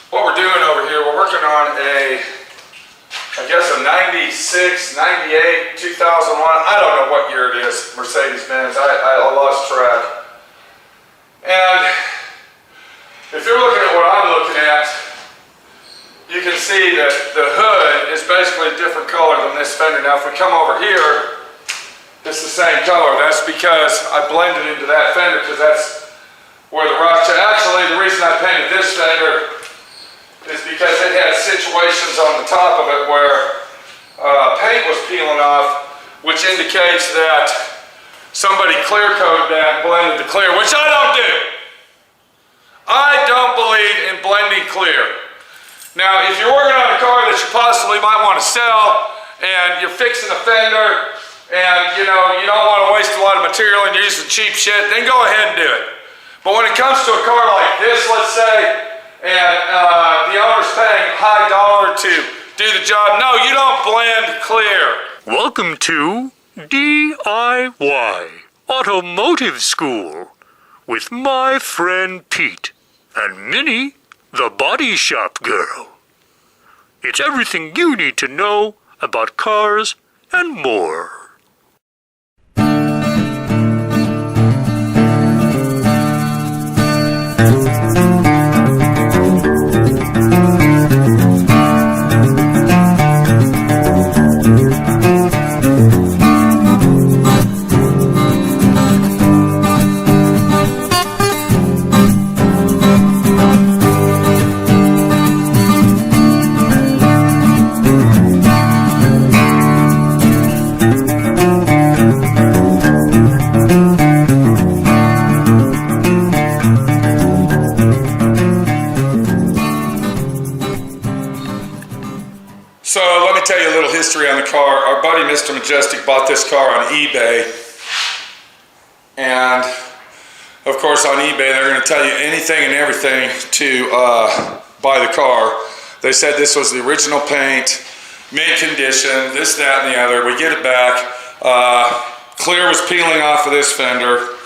what we're doing over here, we're working on a 96, 98, 2001, I don't know what year it is, Mercedes-Benz, I lost track. And if you're looking at what I'm looking at, you can see that the hood is basically a different color than this fender. Now if we come over here, it's the same color. That's because I blended into that fender because that's where the rock, actually the reason I painted this fender is because it had situations on the top of it where paint was peeling off, which indicates that somebody clear coated that and blended the clear, which I don't do. I don't believe in blending clear. Now, if you're working on a car that you possibly might want to sell and you're fixing a fender and you don't want to waste a lot of material and you're using cheap shit, then go ahead and do it. But when it comes to a car like this, let's say, and the owner's paying high dollar to do the job, no, you don't blend clear. Welcome to D.I.Y. Automotive School with my friend Pete and Minnie, the body shop girl. It's everything you need to know about cars and more. So let me tell you a little history on the car. Our buddy Mr. Majestic bought this car on eBay, and of course on eBay they're going to tell you anything and everything to buy the car. They said this was the original paint, mint condition, this, that, and the other. We get it back. Clear was peeling off of this fender.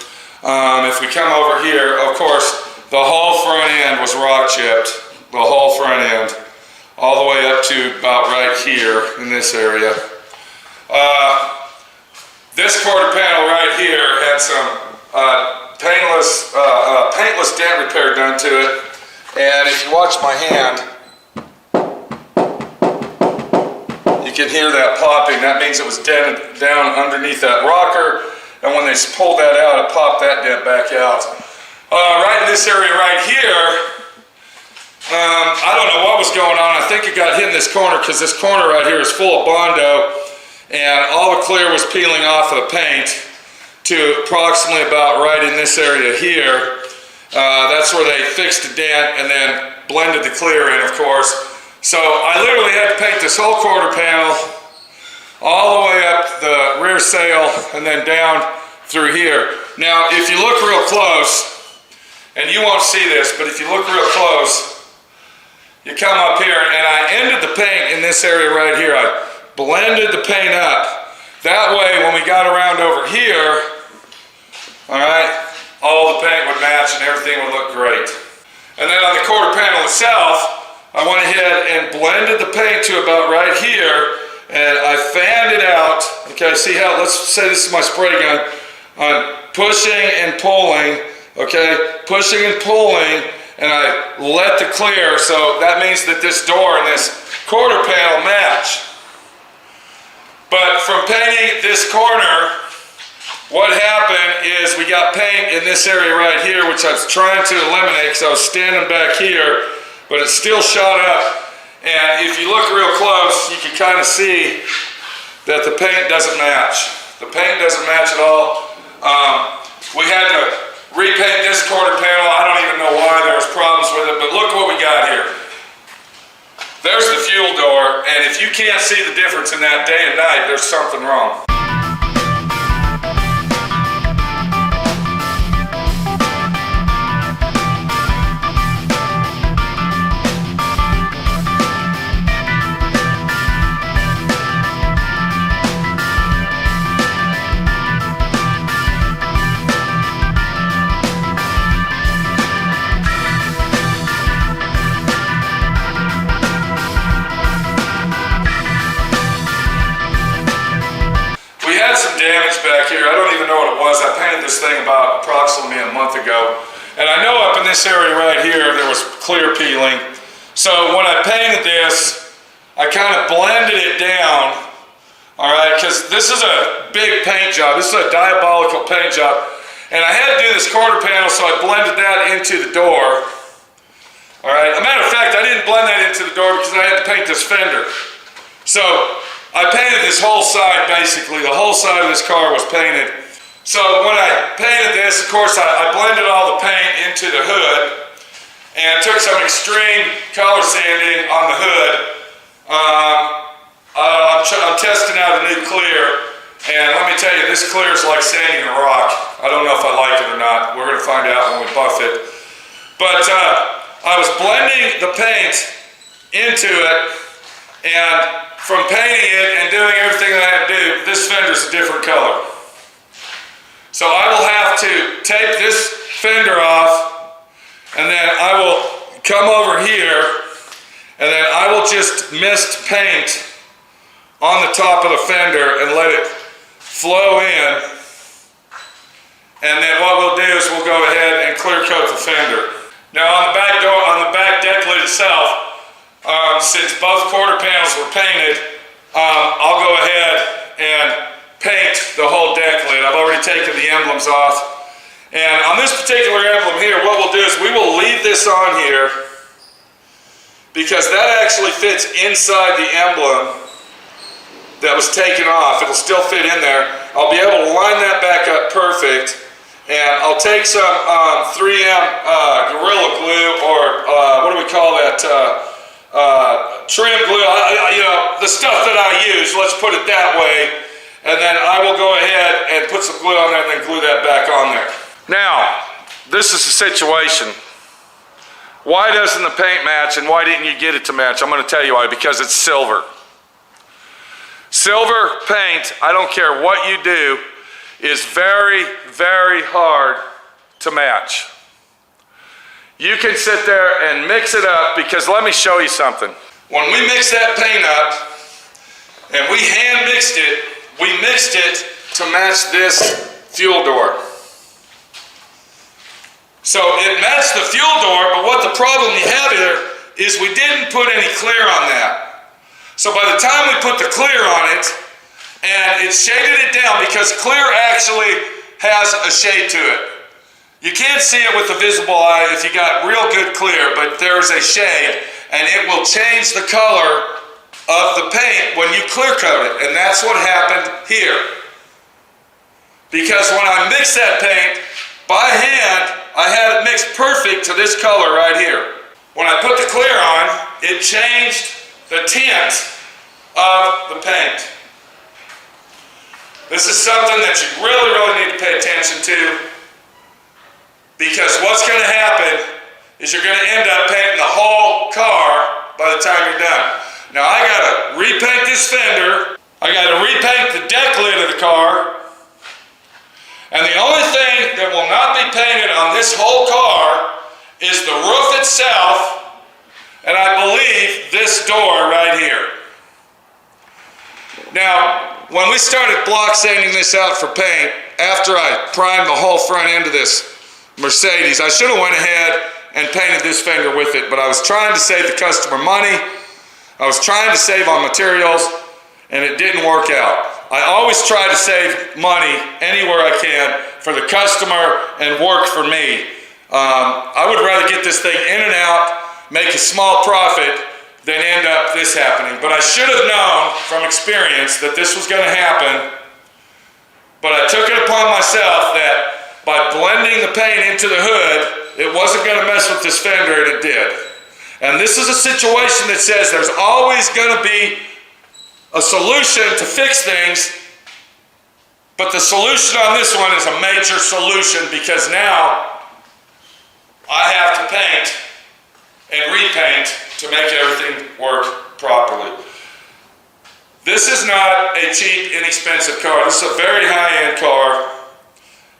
If we come over here, of course the whole front end was rock chipped, the whole front end, all the way up to about right here in this area. This quarter panel right here had some paintless dent repair done to it, and if you watch my hand, you can hear that popping. That means it was dented down underneath that rocker, and when they pulled that out, it popped that dent back out. Right in this area right here, I don't know what was going on. I think it got hit in this corner because this corner right here is full of Bondo, and all the clear was peeling off of the paint to approximately about right in this area here. That's where they fixed the dent and then blended the clear in, of course. So I literally had to paint this whole quarter panel all the way up the rear sail and then down through here. Now, if you look real close, and you won't see this, but if you look real close, you come up here, and I ended the paint in this area right here. I blended the paint up. That way, when we got around over here, all right, all the paint would match and everything would look great. And then on the quarter panel itself, I went ahead and blended the paint to about right here, and I fanned it out. Okay, see how, let's say this is my spray gun. I'm pushing and pulling, okay, pushing and pulling, and I let the clear, so that means that this door and this quarter panel match. But from painting this corner, what happened is we got paint in this area right here, which I was trying to eliminate because I was standing back here, but it still shot up. And if you look real close, you can kind of see that the paint doesn't match. The paint doesn't match at all. We had to repaint this quarter panel. I don't even know why there was problems with it, but look what we got here. There's the fuel door, and if you can't see the difference in that day and night, there's something wrong. damage back here. I don't even know what it was. I painted this thing about approximately a month ago. And I know up in this area right here, there was clear peeling. So when I painted this, I kind of blended it down, all right, because this is a big paint job. This is a Diabolical paint job. And I had to do this quarter panel, so I blended that into the door. All right, as a matter of fact, I didn't blend that into the door because I had to paint this fender. So I painted this whole side, basically. The whole side of this car was painted. So when I painted this, of course, I blended all the paint into the hood and took some extreme color sanding on the hood. I'm testing out a new clear, and let me tell you, this clear is like sanding a rock. I don't know if I like it or not. We're going to find out when we buff it. But I was blending the paint into it, and from painting it and doing everything that I had to do, this fender's a different color. So I will have to take this fender off, and then I will come over here, and then I will just mist paint on the top of the fender and let it flow in. And then what we'll do is we'll go ahead and clear coat the fender. Now on the back door, on the back deck lid itself, since both quarter panels were painted, I'll go ahead and paint the whole deck lid. I've already taken the emblems off. And on this particular emblem here, what we'll do is we will leave this on here because that actually fits inside the emblem that was taken off. It'll still fit in there. I'll be able to line that back up perfect. And I'll take some 3M Gorilla Glue, or what do we call that? Trim glue, you know, the stuff that I use, let's put it that way. And then I will go ahead and put some glue on there and then glue that back on there. Now, this is the situation. Why doesn't the paint match, and why didn't you get it to match? I'm going to tell you why. Because it's silver. Silver paint, I don't care what you do, is very, very hard to match. You can sit there and mix it up, because let me show you something. When we mix that paint up, and we hand mixed it, we mixed it to match this fuel door. So it matched the fuel door, but what the problem you have here is we didn't put any clear on that. So by the time we put the clear on it, and it shaded it down, because clear actually has a shade to it. You can't see it with the visible eye if you got real good clear, but there's a shade, and it will change the color of the paint when you clear coat it, and that's what happened here. Because when I mixed that paint by hand, I had it mixed perfect to this color right here. When I put the clear on, it changed the tint of the paint. This is something that you really, really need to pay attention to, because what's going to happen is you're going to end up painting the whole car by the time you're done. Now I got to repaint this fender, I got to repaint the deck lid of the car, and the only thing that will not be painted on this whole car is the roof itself, and I believe this door right here. Now, when we started block sanding this out for paint, after I primed the whole front end of this Mercedes, I should have went ahead and painted this fender with it, but I was trying to save the customer money. I was trying to save on materials, and it didn't work out. I always try to save money anywhere I can for the customer and work for me. I would rather get this thing in and out, make a small profit, than end up this happening. But I should have known from experience that this was going to happen, but I took it upon myself that by blending the paint into the hood, it wasn't going to mess with this fender, and it did. And this is a situation that says there's always going to be a solution to fix things, but the solution on this one is a major solution, because now I have to paint and repaint to make everything work properly. This is not a cheap, inexpensive car. This is a very high-end car.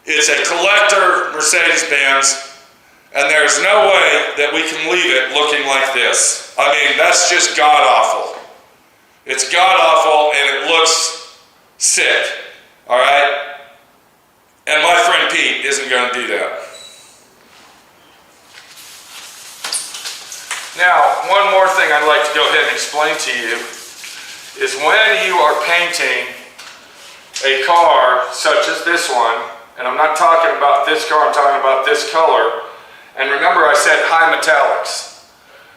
It's a collector Mercedes-Benz, and there's no way that we can leave it looking like this. I mean, that's just god-awful. It's god-awful, and it looks sick. All right? And my friend Pete isn't going to do that. Now, one more thing I'd like to go ahead and explain to you is when you are painting a car such as this one, and I'm not talking about this car, I'm talking about this color, and remember I said high metallics.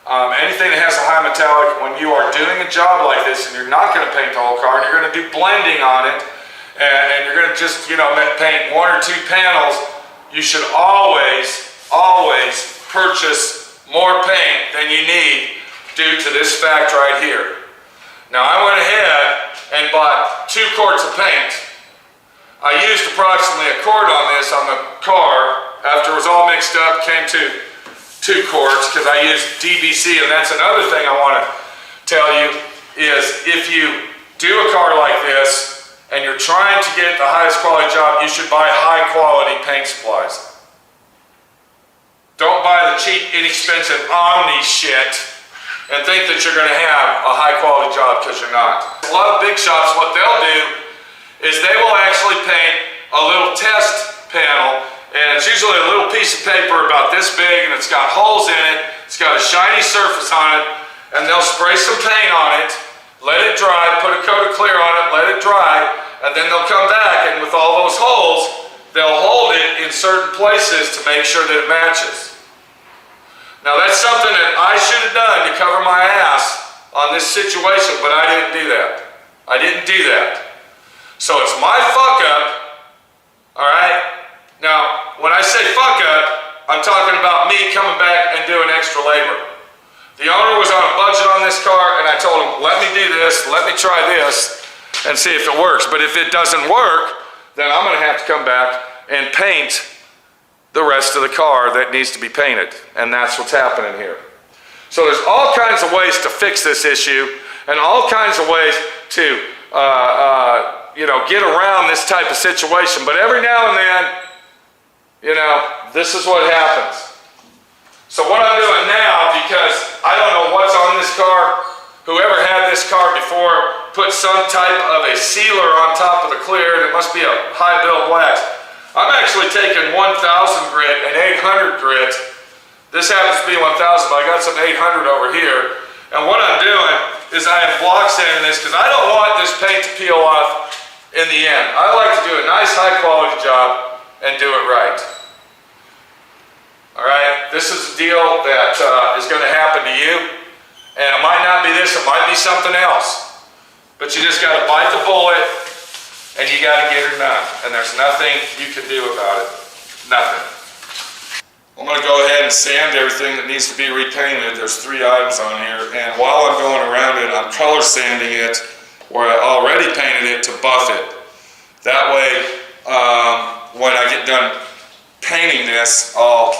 Anything that has a high metallic, when you are doing a job like this and you're not going to paint the whole car and you're going to do blending on it and you're going to just, you know, paint 1 or 2 panels, you should always purchase more paint than you need due to this fact right here. Now I went ahead and bought 2 quarts of paint. I used approximately a quart on this on the car. After it was all mixed up, came to 2 quarts because I used DBC, and that's another thing I want to tell you is if you do a car like this and you're trying to get the highest quality job, you should buy high quality paint supplies. Don't buy the cheap, inexpensive Omni shit and think that you're going to have a high quality job because you're not. A lot of big shops, what they'll do is they will actually paint a little test panel, and it's usually a little piece of paper about this big, and it's got holes in it, it's got a shiny surface on it, and they'll spray some paint on it, let it dry, put a coat of clear on it, let it dry, and then they'll come back, and with all those holes, they'll hold it in certain places to make sure that it matches. Now that's something that I should have done to cover my ass on this situation, but I didn't do that. I didn't do that. So it's my fuck up, all right? Now, when I say fuck up, I'm talking about me coming back and doing extra labor. The owner was on a budget on this car, and I told him, let me do this, let me try this, and see if it works. But if it doesn't work, then I'm gonna have to come back and paint the rest of the car that needs to be painted, and that's what's happening here. So there's all kinds of ways to fix this issue, and all kinds of ways to you know, get around this type of situation. But every now and then, you know, this is what happens. So what I'm doing now, because I don't know what's on this car, whoever had this car before put some type of a sealer on top of the clear, and it must be a high bill of wax. I'm actually taking 1000 grit and 800 grit. This happens to be 1000, but I got some 800 over here. And what I'm doing is I am block sanding this because I don't want this paint to peel off in the end. I like to do a nice high quality job and do it right. All right, this is a deal that is going to happen to you, and it might not be this, it might be something else. But you just got to bite the bullet, and you got to get her done. And there's nothing you can do about it. Nothing. I'm going to go ahead and sand everything that needs to be repainted. There's 3 items on here, and while I'm going around it, I'm color sanding it where I already painted it to buff it. That way, when I get done painting this, I'll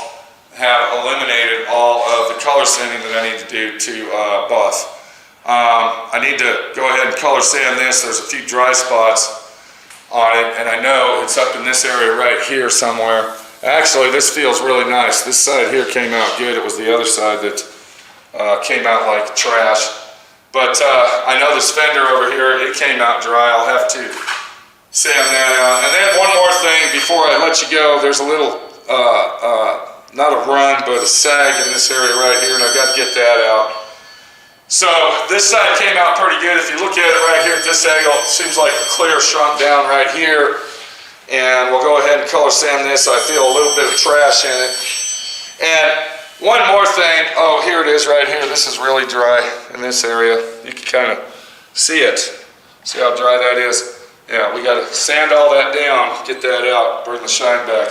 have eliminated all of the color sanding that I need to do to buff. I need to go ahead and color sand this. There's a few dry spots on it, and I know it's up in this area right here somewhere. Actually, this feels really nice. This side here came out good. It was the other side that came out like trash. But I know this fender over here, it came out dry. I'll have to sand that out. And then one more thing before I let you go, there's a little, not a run, but a sag in this area right here, and I've got to get that out. So this side came out pretty good. If you look at it right here at this angle, it seems like the clear shrunk down right here. And we'll go ahead and color sand this so I feel a little bit of trash in it. And one more thing, oh, here it is right here. This is really dry in this area. You can kind of see it. See how dry that is? Yeah, we got to sand all that down, get that out, bring the shine back.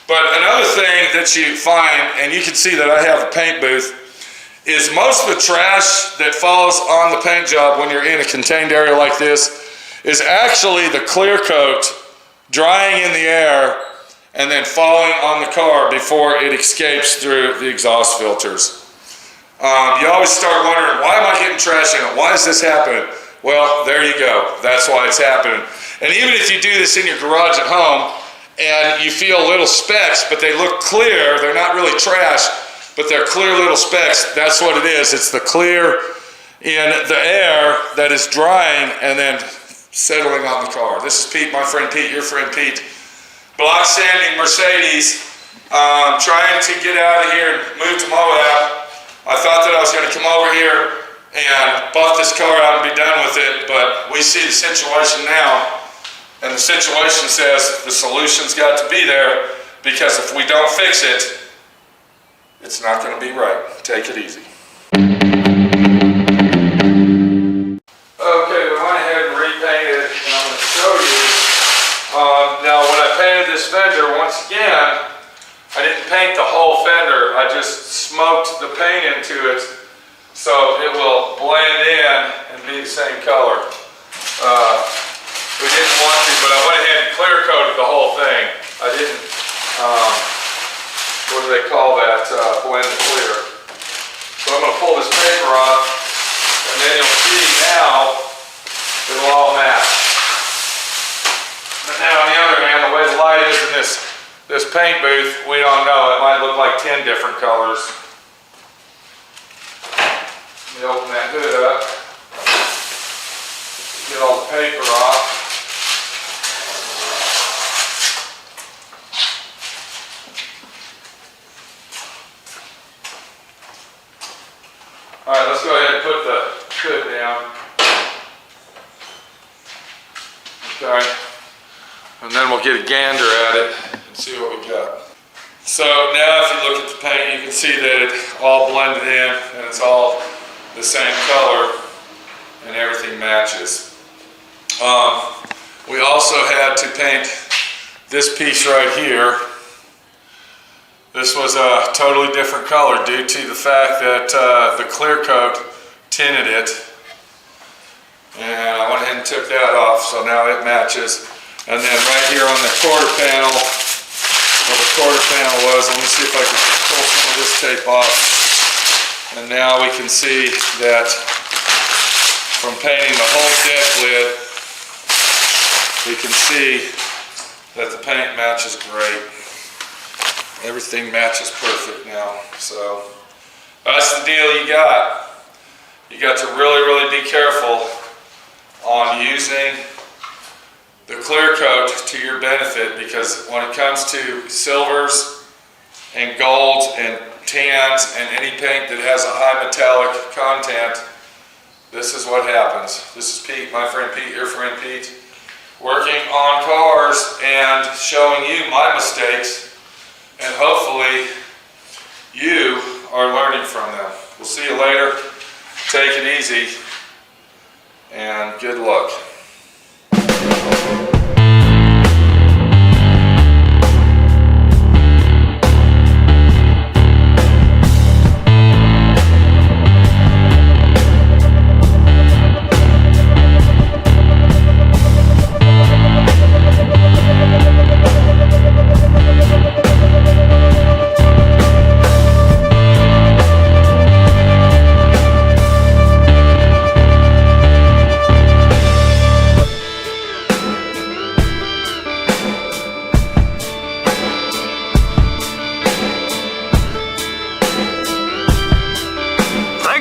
But another thing that you find, and you can see that I have a paint booth, is most of the trash that falls on the paint job when you're in a contained area like this is actually the clear coat drying in the air and then falling on the car before it escapes through the exhaust filters. You always start wondering, why am I getting trash in it? Why is this happening? Well, there you go. That's why it's happening. And even if you do this in your garage at home and you feel little specks, but they look clear, they're not really trash, but they're clear little specks, that's what it is. It's the clear in the air that is drying and then settling on the car. This is Pete, my friend Pete, your friend Pete. Block sanding Mercedes. Trying to get out of here and move to Moab. I thought that I was going to come over here and buff this car out and be done with it, but we see the situation now, and the situation says the solution's got to be there, because if we don't fix it, it's not going to be right. Take it easy. Okay, we went ahead and repainted, and I'm going to show you. Now, when I painted this fender, once again, I didn't paint the whole fender. I just smoked the paint into it so it will blend in and be the same color. We didn't want to, but I went ahead and clear coated the whole thing. I didn't, what do they call that, blend clear. So I'm going to pull this paper off, and then you'll see now it'll all match. But now on the other hand, the way the light is in this paint booth, we don't know. It might look like 10 different colors. Let me open that hood up. Get all the paper off. All right, let's go ahead and put the hood down. Okay. And then we'll get a gander at it and see what we got. So now if you look at the paint, you can see that it all blended in and it's all the same color and everything matches. We also had to paint this piece right here. This was a totally different color due to the fact that the clear coat tinted it. And I went ahead and took that off, so now it matches. And then right here on the quarter panel, where the quarter panel was, let me see if I can pull some of this tape off. And now we can see that from painting the whole deck lid, we can see that the paint matches great. Everything matches perfect now. So that's the deal you got. You got to really, really be careful on using the clear coat to your benefit, because when it comes to silvers and golds and tans and any paint that has a high metallic content, this is what happens. This is Pete, my friend Pete, your friend Pete, working on cars and showing you my mistakes, and hopefully you are learning from them. We'll see you later. Take it easy and good luck.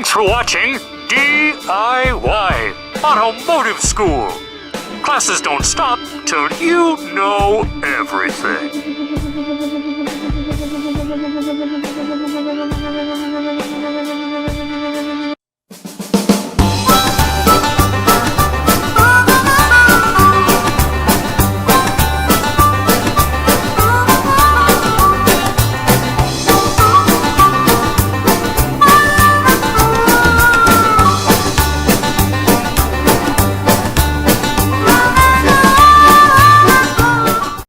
For watching D.I.Y. Automotive School. Classes don't stop till you know everything.